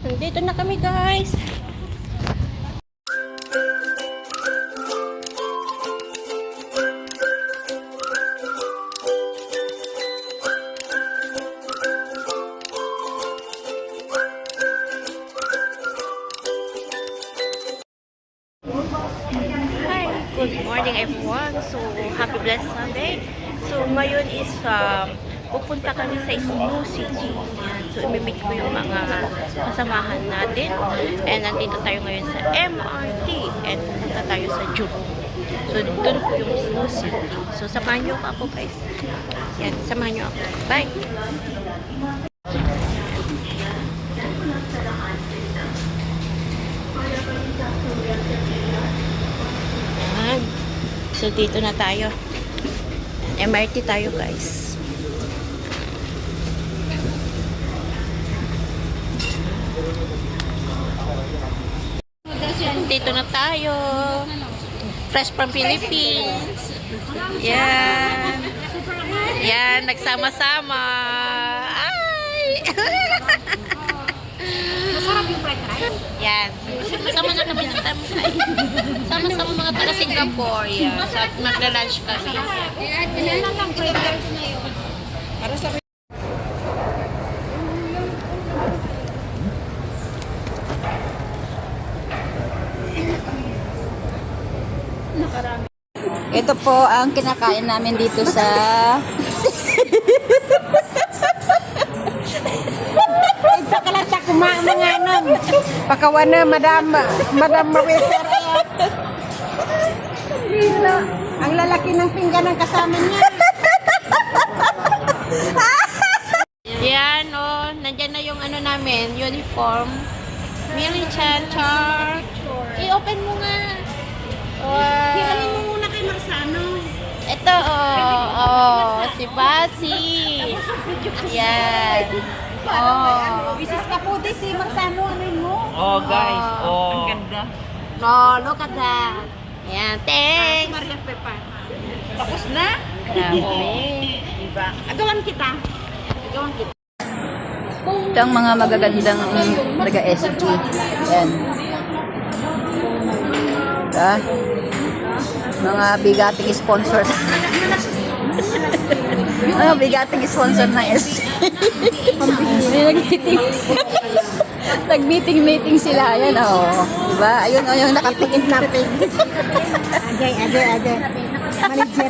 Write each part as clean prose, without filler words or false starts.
Nandito na kami, guys. Good morning everyone. So, happy blessed Sunday. So, ngayon is pupunta kami sa Snow City. Yan. So, imimit ko yung mga kasamahan natin. And nandito tayo ngayon sa MRT. And pupunta tayo sa Jurong. So, doon po yung Snow City. So, samahan nyo ako guys. Yan, samahan nyo ako. Bye! So, dito na tayo. MRT tayo, guys. Dito na tayo. Fresh from Philippines. Yan. Yan, nagsama-sama. Ay! Masarap yung fried rice. Yan. Sama na kami ng tamay. Sama-sama mga taga Singapore. Yan. Magla-lunch kami. Ilan lang fried rice na yun. Para sa Ito po ang kinakain namin dito sa ito ka lang sa kumamanganan. Pakawan na Madam Mawiter. Ang lalaki ng pinggan ng kasama niya. Yan, oh. Nandyan na yung ano namin, uniform. Millie Chan, Char. I-open mo nga. Wow. Hihalin mo muna kay Marsano. Ito, oh, si Basi. Yan. Oh. Bisis ka po di si Marsano. Ano yun mo? Oh guys, oh. Ang ganda. No, look at that. Yan, thanks. Maria Pepa. Tapos na? Grabe. Diba? Agawan kita. Agawan kita. ito ang mga magagandang taga-SG. Yan. Diba? Mga bigating sponsors. Mga bigating sponsor ng SG. Nag-meeting sila. Ayan, oh. Diba? Ayun, oh, yung nakatingin natin. Ajay. Manager.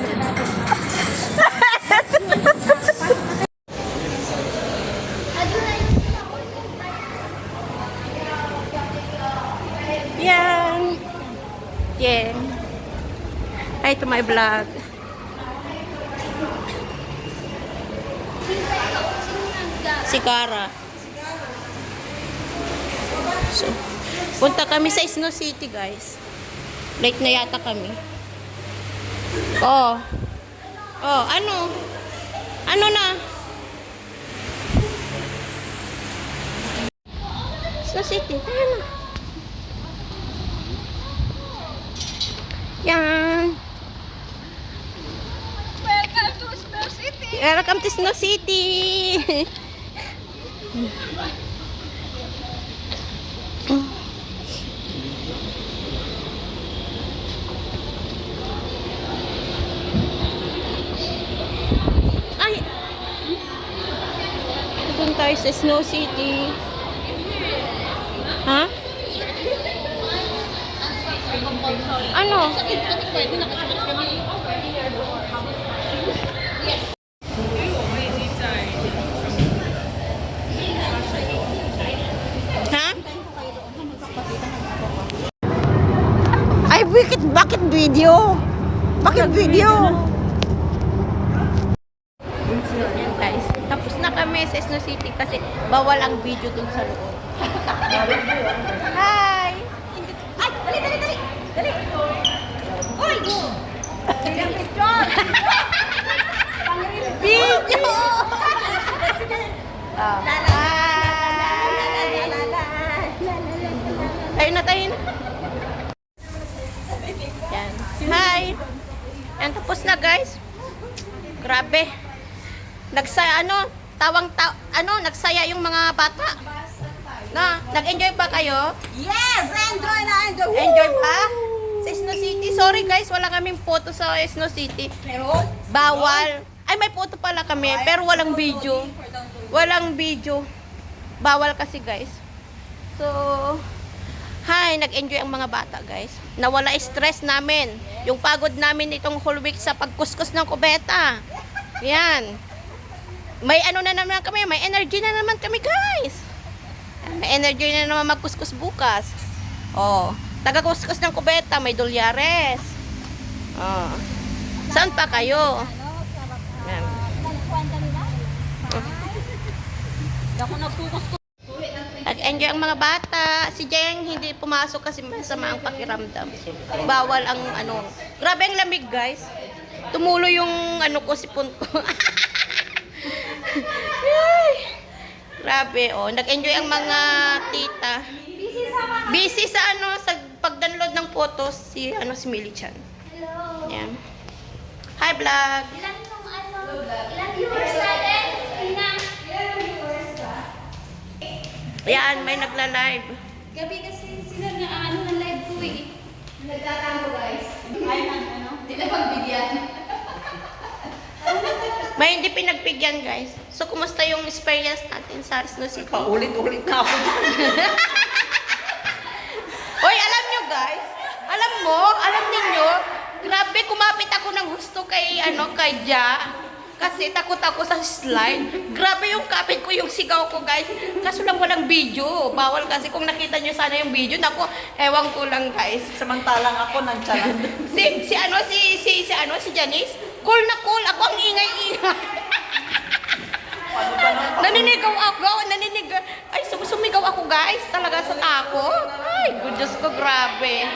Yan. Yan. Hi to my vlog. Si Cara. So, punta kami sa Snow City, guys. Late na yata kami. Oh. Oh, ano? Ano na? Snow City. Tayo na. Yan. Welcome to Snow City. Welcome to Snow City. Ay. Doon tayo sa Snow City. Ha? Ano? Ha? Ay, bakit video? Bakit video? Yan guys. Tapos na kami sa Snow City kasi bawal ang video dun sa loob. Hi! Ay, dali. Dali. Oy! Video! Tayo na. Yan. Hi! Yan, tapos na guys. Grabe. Nagsaya, nagsaya yung mga bata. Na, nag-enjoy ba kayo? Yes! Enjoy na enjoy! Enjoy pa? Sa Snow City. Sorry guys, wala kaming photo sa Snow City. Bawal. Ay, may photo pala kami, pero walang video. Walang video. Bawal kasi guys. So, hi, nag-enjoy ang mga bata guys. Nawala stress namin. Yung pagod namin itong whole week sa pagkuskus ng kubeta. Yan. May ano na naman kami, may energy na naman kami guys. May energy na naman magkuskus bukas. Oh, taga-kuskus ng kubeta, may dolyares. Oh. Saan pa kayo? Yan. Nag-enjoy ang mga bata. Si Jeng hindi pumasok kasi masama ang pakiramdam. Bawal ang ano. Grabe ang lamig guys. Tumulo yung ano ko, sipon ko. Ay, grabe oh. Nag-enjoy ang mga tita. Busy sa ano, sa pag-download ng photos si si Millie Chan. Hello. Yan. Hi vlog. Ilang viewers natin? Tina. Ilang viewers ba? Yan, may nagla-live. Gabi kasi sila na ano ng live ko eh. Nagtatango guys. Ay, ano? Hindi na pagbigyan. May hindi pinagbigyan guys. So, kumusta yung experience natin sa Snow City? Paulit-ulit na ako dyan. Hoy, alam nyo guys, alam ninyo, grabe kumapit ako ng gusto kay kay Ja. Kasi takot ako sa slide. Grabe yung kapit ko, yung sigaw ko guys. Kaso lang walang video. Bawal kasi kung nakita nyo sana yung video. Naku, ewan ko lang guys. Samantalang ako nagsalan. Si Janice, cool na cool. Ako ang ingay-ingay. Naninigaw ako. Ay, sumigaw ako guys. Talaga sa takot. Ay, Diyos ko, grabe.